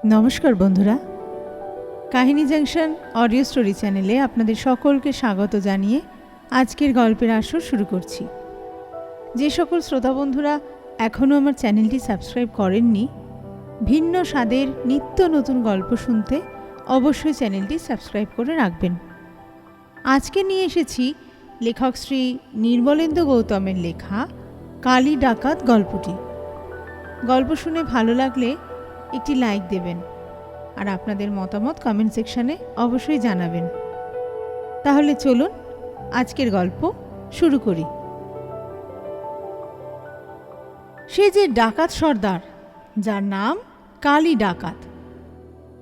নমস্কার বন্ধুরা, কাহিনী জাংশন অডিও স্টোরি চ্যানেলে আপনাদের সকলকে স্বাগত জানিয়ে আজকের গল্পের আসর শুরু করছি। যে সকল শ্রোতা বন্ধুরা এখনও আমার চ্যানেলটি সাবস্ক্রাইব করেননি, ভিন্ন স্বাদের নিত্য নতুন গল্প শুনতে অবশ্যই চ্যানেলটি সাবস্ক্রাইব করে রাখবেন। আজকে নিয়ে এসেছি লেখক শ্রী নির্মলেন্দু গৌতমের লেখা কালী ডাকাত গল্পটি। গল্প শুনে ভালো লাগলে একটি লাইক দেবেন আর আপনাদের মতামত কমেন্ট সেকশনে অবশ্যই জানাবেন। তাহলে চলুন আজকের গল্প শুরু করি। সে যে ডাকাত সর্দার, যার নাম কালী ডাকাত,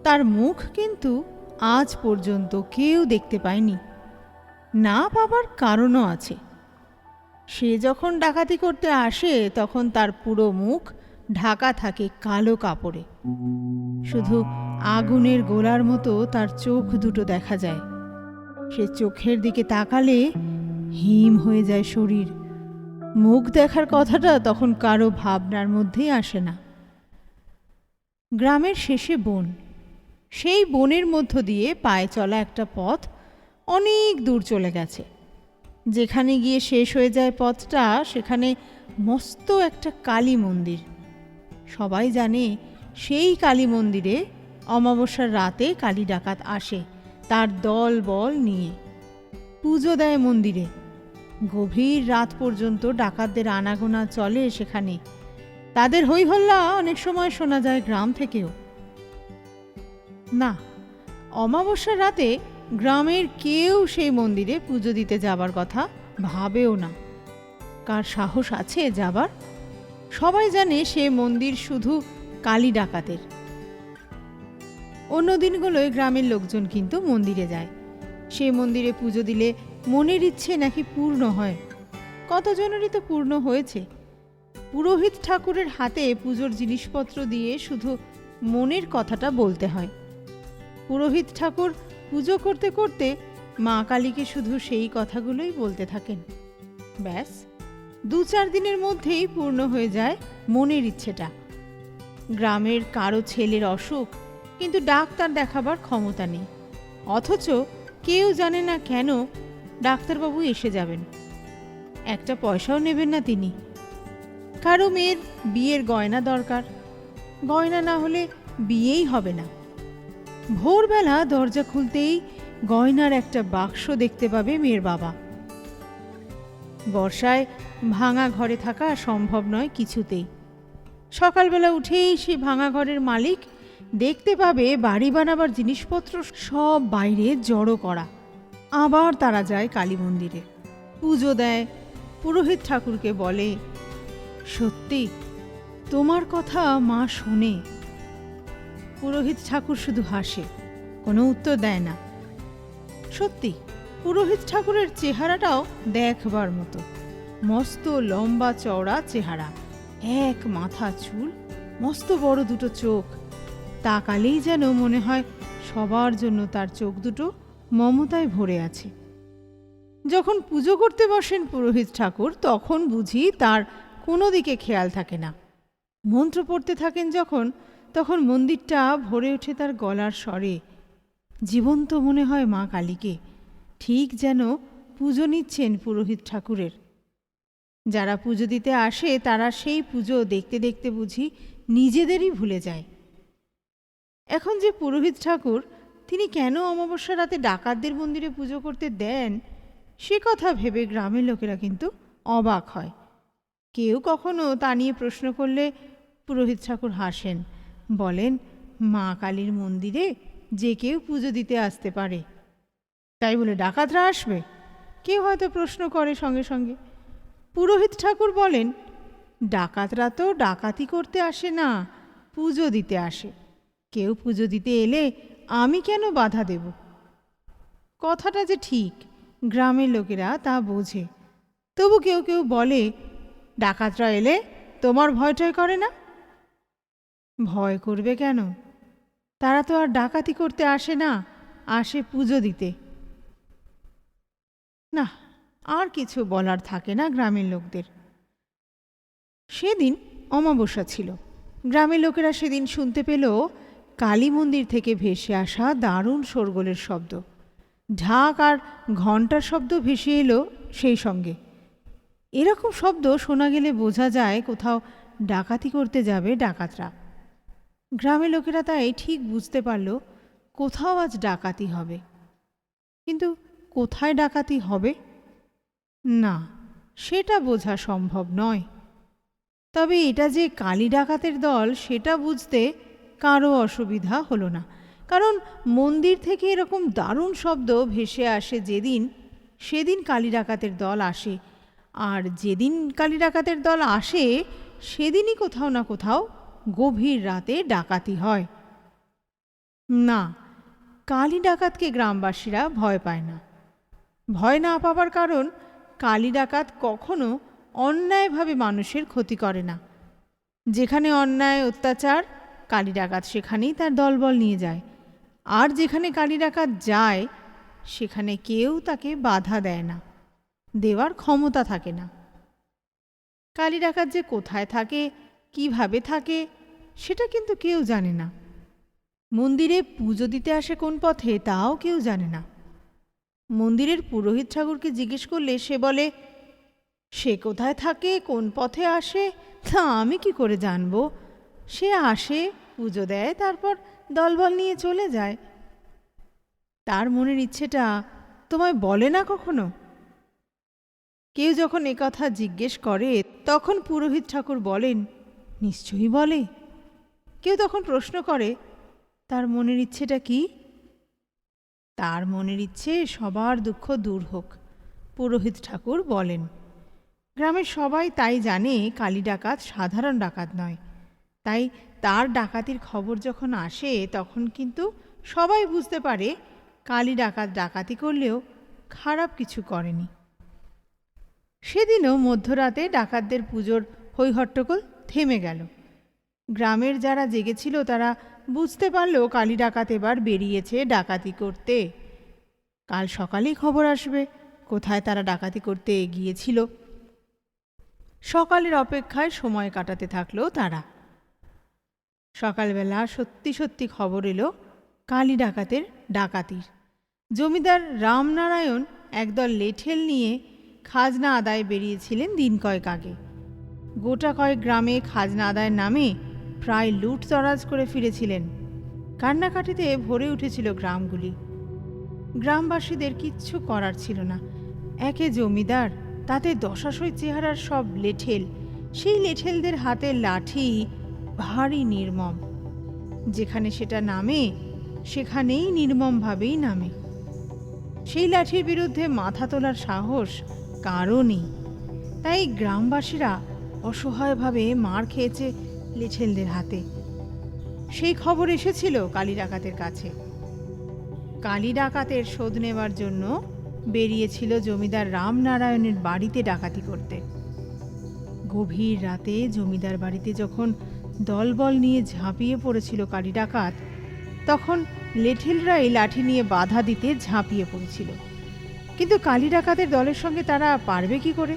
তার মুখ কিন্তু আজ পর্যন্ত কেউ দেখতে পায়নি। না পাবার কারণও আছে। সে যখন ডাকাতি করতে আসে তখন তার পুরো মুখ ঢাকা থাকে কালো কাপড়ে। শুধু আগুনের গোলার মতো তার চোখ দুটো দেখা যায়। সে চোখের দিকে তাকালে হিম হয়ে যায় শরীর। মুখ দেখার কথাটা তখন কারো ভাবনার মধ্যেই আসে না। গ্রামের শেষে বন, সেই বনের মধ্য দিয়ে পায়ে চলা একটা পথ অনেক দূর চলে গেছে। যেখানে গিয়ে শেষ হয়ে যায় পথটা, সেখানে মস্ত একটা কালী মন্দির। সবাই জানে সেই কালী মন্দিরে অমাবস্যার রাতে কালী ডাকাত আসে তার দল বল নিয়ে, পুজো দেয় মন্দিরে। গভীর রাত পর্যন্ত ডাকাতদের আনাগোনা চলে সেখানে। তাদের হইহল্লা অনেক সময় শোনা যায় গ্রাম থেকেও। না, অমাবস্যার রাতে গ্রামের কেউ সেই মন্দিরে পুজো দিতে যাবার কথা ভাবেও না। কার সাহস আছে যাবার? সবাই জানে সে মন্দির শুধু কালী ডাকাতের। অন্য দিনগুলোয় গ্রামের লোকজন কিন্তু মন্দিরে যায়। সে মন্দিরে পুজো দিলে মনের ইচ্ছে নাকি পূর্ণ হয়। কতজনেরই তো পূর্ণ হয়েছে। পুরোহিত ঠাকুরের হাতে পুজোর জিনিসপত্র দিয়ে শুধু মনের কথাটা বলতে হয়। পুরোহিত ঠাকুর পুজো করতে করতে মা কালীকে শুধু সেই কথাগুলোই বলতে থাকেন। ব্যাস, 2-4 দিনের মধ্যেই পূর্ণ হয়ে যায় মনের ইচ্ছেটা। গ্রামের কারো ছেলের অসুখ, কিন্তু ডাক্তার দেখাবার ক্ষমতা নেই। অথচ কেউ জানে না কেন ডাক্তারবাবু এসে যাবেন, একটা পয়সাও নেবেন না তিনি। কারো মেয়ের বিয়ের গয়না দরকার, গয়না না হলে বিয়েই হবে না। ভোরবেলা দরজা খুলতেই গয়নার একটা বাক্স দেখতে পাবে মেয়ের বাবা। বর্ষায় ভাঙা ঘরে থাকা সম্ভব নয় কিছুতেই। সকালবেলা উঠেই সে ভাঙা ঘরের মালিক দেখতে পাবে বাড়ি বানাবার জিনিসপত্র সব বাইরে জড়ো করা। আবার তারা যায় কালী মন্দিরে, পুজো দেয়। পুরোহিত ঠাকুরকে বলে, সত্যি তোমার কথা মা শোনে। পুরোহিত ঠাকুর শুধু হাসে, কোনো উত্তর দেয় না। সত্যি পুরোহিত ঠাকুরের চেহারাটাও দেখবার মতো। মস্ত লম্বা চওড়া চেহারা, এক মাথা চুল, মস্ত বড় দুটো চোখ। তাকালেই যেন মনে হয় সবার জন্য তার চোখ দুটো মমতায় ভরে আছে। যখন পুজো করতে বসেন পুরোহিত ঠাকুর, তখন বুঝি তার কোনো দিকে খেয়াল থাকে না। মন্ত্র পড়তে থাকেন যখন, তখন মন্দিরটা ভরে ওঠে তার গলার স্বরে। জীবন্ত মনে হয় মা কালীকে, ঠিক যেন পুজো নিচ্ছেন পুরোহিত ঠাকুরের। যারা পুজো দিতে আসে তারা সেই পুজো দেখতে দেখতে বুঝি নিজেদেরই ভুলে যায়। এখন যে পুরোহিত ঠাকুর, তিনি কেন অমাবস্যা রাতে ডাকাতদের মন্দিরে পুজো করতে দেন, সে কথা ভেবে গ্রামের লোকেরা কিন্তু অবাক হয়। কেউ কখনো তা নিয়ে প্রশ্ন করলে পুরোহিত ঠাকুর হাসেন, বলেন, মা কালীর মন্দিরে যে কেউ পুজো দিতে আসতে পারে, তাই বলে ডাকাতরা আসবে? কেউ হয়তো প্রশ্ন করে সঙ্গে সঙ্গে। পুরোহিত ঠাকুর বলেন, ডাকাতরা তো ডাকাতি করতে আসে না, পুজো দিতে আসে। কেউ পুজো দিতে এলে আমি কেন বাধা দেব? কথাটা যে ঠিক, গ্রামের লোকেরা তা বোঝে। তবু কেউ কেউ বলে, ডাকাতরা এলে তোমার ভয়টয় করে না? ভয় করবে কেন? তারা তো আর ডাকাতি করতে আসে না, আসে পুজো দিতে। না, আর কিছু বলার থাকে না গ্রামের লোকদের। সেদিন অমাবস্যা ছিল। গ্রামের লোকেরা সেদিন শুনতে পেল কালী মন্দির থেকে ভেসে আসা দারুণ শোরগোলের শব্দ, ঢাক আর ঘণ্টার শব্দ ভেসে এলো সেই সঙ্গে। এরকম শব্দ শোনা গেলে বোঝা যায় কোথাও ডাকাতি করতে যাবে ডাকাতরা। গ্রামের লোকেরা তাই ঠিক বুঝতে পারল কোথাও আজ ডাকাতি হবে। কিন্তু কোথায় ডাকাতি হবে না, সেটা বোঝা সম্ভব নয়। তবে এটা যে কালী ডাকাতের দল সেটা বুঝতে কারো অসুবিধা হলো না, কারণ মন্দির থেকে এরকম দারুণ শব্দ ভেসে আসে যেদিন, সেদিন কালী ডাকাতের দল আসে। আর যেদিন কালী ডাকাতের দল আসে সেদিনই কোথাও না কোথাও গভীর রাতে ডাকাতি হয়। না, কালী ডাকাতকে গ্রামবাসীরা ভয় পায় না। ভয় না পাবার কারণ, কালী ডাকাত কখনো অন্যায়ভাবে মানুষের ক্ষতি করে না। যেখানে অন্যায় অত্যাচার, কালী ডাকাত সেখানেই তার দলবল নিয়ে যায়। আর যেখানে কালী ডাকাত যায় সেখানে কেউ তাকে বাধা দেয় না, দেওয়ার ক্ষমতা থাকে না। কালী ডাকাত যে কোথায় থাকে, কিভাবে থাকে, সেটা কিন্তু কেউ জানে না। মন্দিরে পুজো দিতে আসে কোন পথে, তাও কেউ জানে না। মন্দিরের পুরোহিত ঠাকুরকে জিজ্ঞেস করলে সে বলে, সে কোথায় থাকে, কোন পথে আসে, তা আমি কি করে জানবো? সে আসে, পুজো দেয়, তারপর দলবল নিয়ে চলে যায়। তার মনের ইচ্ছেটা তোমায় বলে না কখনো? কেউ যখন একথা জিজ্ঞেস করে তখন পুরোহিত ঠাকুর বলেন, নিশ্চয়ই বলে। কেউ তখন প্রশ্ন করে, তার মনের ইচ্ছেটা কি? তার মনের ইচ্ছে সবার দুঃখ দূর হোক, পুরোহিত ঠাকুর বলেন। গ্রামের সবাই তাই জানে কালী ডাকাত সাধারণ ডাকাত নয়। তাই তার ডাকাতির খবর যখন আসে তখন কিন্তু সবাই বুঝতে পারে কালী ডাকাত ডাকাতি করলেও খারাপ কিছু করেনি। সেদিনও মধ্যরাতে ডাকাতদের পুজোর হৈহট্টগোল থেমে গেল। গ্রামের যারা জেগেছিল তারা বুঝতে পারল কালী ডাকাত এবার বেরিয়েছে ডাকাতি করতে। কাল সকালেই খবর আসবে কোথায় তারা ডাকাতি করতে গিয়েছিল। সকালের অপেক্ষায় সময় কাটাতে থাকলো তারা। সকালবেলা সত্যি সত্যি খবর এলো কালী ডাকাতের ডাকাতির। জমিদার রামনারায়ণ একদল লেঠেল নিয়ে খাজনা আদায় বেরিয়েছিলেন দিন কয়েক আগে। গোটা কয়েক গ্রামে খাজনা আদায়ের নামে প্রায় লুটতরাজ করে ফিরেছিলেন। কান্নাকাটিতে ভরে উঠেছিল গ্রামগুলি। গ্রামবাসীদের কিচ্ছু করার ছিল না। একে জমিদার, তাতে দশাশই চেহারার সব লেঠেল। সেই লেঠেলদের হাতের লাঠি ভারী নির্মম। যেখানে সেটা নামে সেখানেই নির্মমভাবেই নামে। সেই লাঠির বিরুদ্ধে মাথা তোলার সাহস কারও নেই। তাই গ্রামবাসীরা অসহায়ভাবে মার খেয়েছে লেঠেলদের হাতে। সেই খবর এসেছিল কালী ডাকাতের কাছে। কালী ডাকাতের শোধ নেবার জন্য বেরিয়েছিল জমিদার রামনারায়ণের বাড়িতে ডাকাতি করতে। গভীর রাতে জমিদার বাড়িতে যখন দলবল নিয়ে ঝাঁপিয়ে পড়েছিল কালী ডাকাত, তখন লেঠেলরাই লাঠি নিয়ে বাধা দিতে ঝাঁপিয়ে পড়েছিল। কিন্তু কালী ডাকাতের দলের সঙ্গে তারা পারবে কি করে?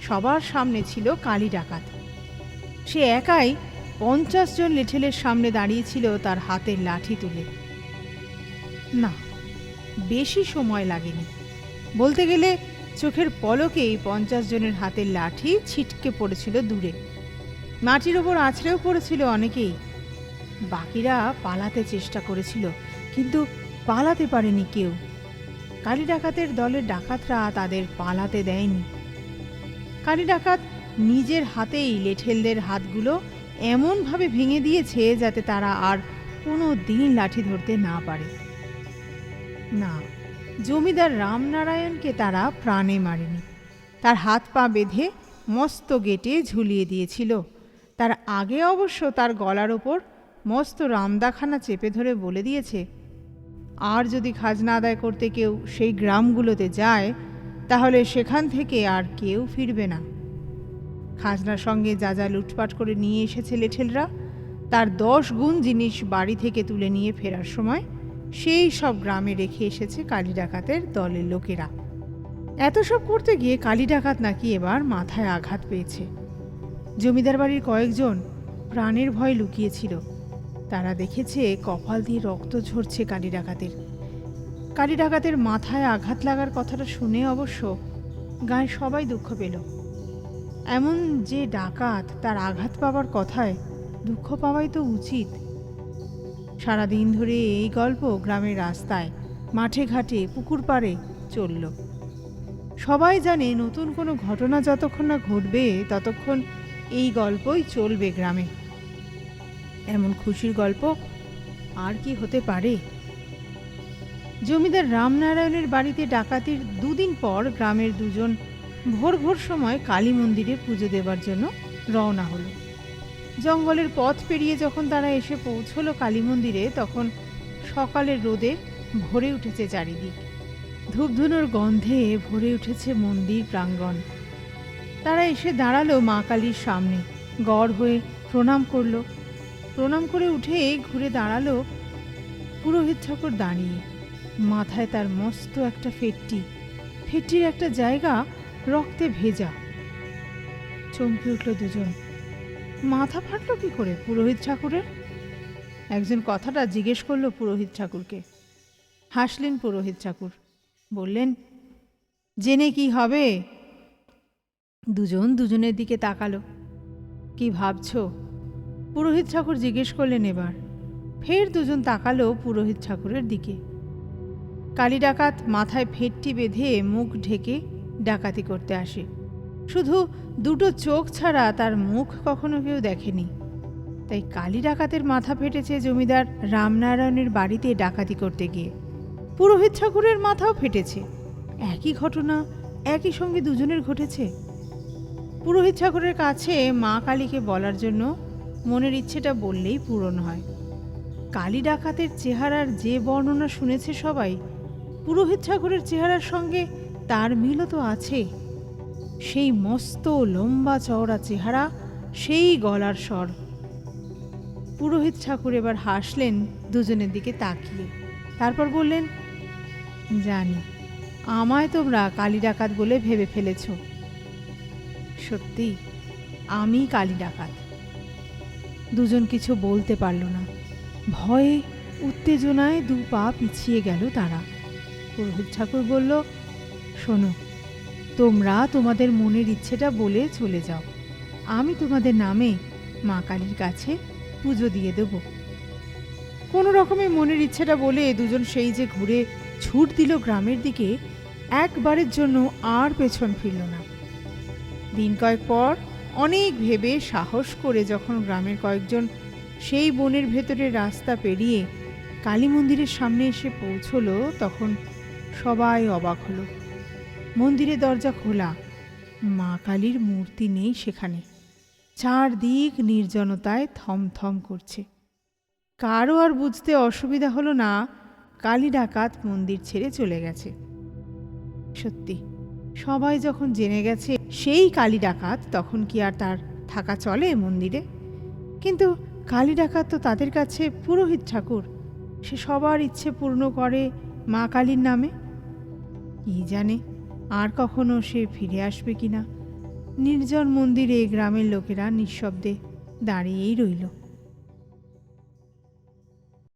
সবার সামনে ছিল কালী ডাকাত। সে একাই 50 জন লেঠেলের সামনে দাঁড়িয়েছিল তার হাতের লাঠি তুলে। না, বেশি সময় লাগেনি। বলতে গেলে চোখের পলকেই 50 জনের হাতের লাঠি ছিটকে পড়েছিল দূরে। মাটির ওপর আছড়েও পড়েছিল অনেকেই। বাকিরা পালাতে চেষ্টা করেছিল, কিন্তু পালাতে পারেনি কেউ। কালী ডাকাতের দলের ডাকাতরা তাদের পালাতে দেয়নি। কালী ডাকাত নিজের হাতেই লেঠেলদের হাতগুলো এমনভাবে ভেঙে দিয়েছে যাতে তারা আর কোনো দিন লাঠি ধরতে না পারে। না, জমিদার রামনারায়ণকে তারা প্রাণে মারেনি। তার হাত পা বেঁধে মস্ত গেটে ঝুলিয়ে দিয়েছিল। তার আগে অবশ্য তার গলার ওপর মস্ত রামদাখানা চেপে ধরে বলে দিয়েছে, আর যদি খাজনা আদায় করতে কেউ সেই গ্রামগুলোতে যায় তাহলে সেখান থেকে আর কেউ ফিরবে না। খাজনার সঙ্গে যা যা লুটপাট করে নিয়ে এসেছে লেঠেলরা, তার 10 গুণ জিনিস বাড়ি থেকে তুলে নিয়ে ফেরার সময় সেই সব গ্রামে রেখে এসেছে কালী ডাকাতের দলের লোকেরা। এত সব করতে গিয়ে কালী ডাকাত নাকি এবার মাথায় আঘাত পেয়েছে। জমিদার বাড়ির কয়েকজন প্রাণের ভয় লুকিয়েছিল। তারা দেখেছে কপাল দিয়ে রক্ত ঝরছে কালী ডাকাতের। কালী ডাকাতের মাথায় আঘাত লাগার কথাটা শুনে অবশ্য গায়ে সবাই দুঃখ পেল। এমন যে ডাকাত, তার আঘাত পাওয়ার কথায় দুঃখ পাওয়াই তো উচিত। সারাদিন ধরে এই গল্প গ্রামের রাস্তায়, মাঠে ঘাটে, পুকুর পাড়ে চলল। সবাই জানে নতুন কোনো ঘটনা যতক্ষণ না ঘটবে ততক্ষণ এই গল্পই চলবে গ্রামে। এমন খুশির গল্প আর কি হতে পারে? জমিদার রামনারায়ণের বাড়িতে ডাকাতির দুদিন পর গ্রামের দুজন ভোর ভোর সময় কালী মন্দিরে পুজো দেবার জন্য রওনা হলো। জঙ্গলের পথ পেরিয়ে যখন তারা এসে পৌঁছলো কালী মন্দিরে, তখন সকালের রোদে ভরে উঠেছে চারিদিক। ধূপধুনোর গন্ধে ভরে উঠেছে মন্দির প্রাঙ্গণ। তারা এসে দাঁড়ালো মা কালীর সামনে, গড় হয়ে প্রণাম করলো। প্রণাম করে উঠে ঘুরে দাঁড়ালো পুরোহিত ঠাকুর দাঁড়িয়ে। মাথায় তার মস্ত একটা ফেটটির একটা জায়গা রক্তে ভেজা। চমকে উঠল দুজন। মাথা ফাটলো কি করে পুরোহিত ঠাকুরের? একজন কথাটা জিজ্ঞেস করলো পুরোহিত ঠাকুরকে। হাসলেন পুরোহিত ঠাকুর, বললেন, জেনে কি হবে? দুজন দুজনের দিকে তাকালো। কি ভাবছো? পুরোহিত ঠাকুর জিজ্ঞেস করলেন এবার। ফের দুজন তাকালো পুরোহিত ঠাকুরের দিকে। কালী ডাকাত মাথায় ফেটটি বেঁধে মুখ ঢেকে ডাকাতি করতে আসে। শুধু দুটো চোখ ছাড়া তার মুখ কখনো কেউ দেখেনি। তাই কালী ডাকাতের মাথা ফেটেছে জমিদার রামনারায়ণের বাড়িতে ডাকাতি করতে গিয়ে। পুরোহিত ঠাকুরের মাথাও ফেটেছে। একই ঘটনা একই সঙ্গে দুজনের ঘটেছে। পুরোহিত ঠাকুরের কাছে মা কালীকে বলার জন্য মনের ইচ্ছেটা বললেই পূরণ হয়। কালী ডাকাতের চেহারার যে বর্ণনা শুনেছে সবাই, পুরোহিত ঠাকুরের চেহারার সঙ্গে তার মিলও তো আছে। সেই মস্ত লম্বা চওড়া চেহারা, সেই গলার স্বর। পুরোহিত ঠাকুর এবার হাসলেন দুজনের দিকে তাকিয়ে। তারপর বললেন, জানি আমায় তোমরা কালী ডাকাত বলে ভেবে ফেলেছ। সত্যি আমি কালী ডাকাত। দুজন কিছু বলতে পারল না। ভয়ে উত্তেজনায় দু পা পিছিয়ে গেল তারা। পুরোহিত ঠাকুর বলল, শোনো, তোমরা তোমাদের মনের ইচ্ছেটা বলে চলে যাও। আমি তোমাদের নামে মা কালীর কাছে পুজো দিয়ে দেব। কোনো রকমে মনের ইচ্ছেটা বলে দুজন সেই যে ঘুরে ছুট দিল গ্রামের দিকে, একবারের জন্য আর পেছন ফিরল না। দিন কয়েক পর অনেক ভেবে সাহস করে যখন গ্রামের কয়েকজন সেই বনের ভেতরে রাস্তা পেরিয়ে কালী মন্দিরের সামনে এসে পৌঁছলো, তখন সবাই অবাক হলো। মন্দিরের দরজা খোলা, মা কালীর মূর্তি নেই সেখানে। চারদিক নির্জনতায় থমথম করছে। কারও আর বুঝতে অসুবিধা হলো না কালী ডাকাত মন্দির ছেড়ে চলে গেছে। সত্যি, সবাই যখন জেনে গেছে সেই কালী ডাকাত, তখন কি আর তার থাকা চলে মন্দিরে? কিন্তু কালী ডাকাত তো তাদের কাছে পুরোহিত ঠাকুর। সে সবার ইচ্ছে পূর্ণ করে মা কালীর নামে। কি জানে আর কখনো সে ফিরে আসবে কিনা। নির্জন মন্দিরে গ্রামের লোকেরা নিঃশব্দে দাঁড়িয়েই রইল।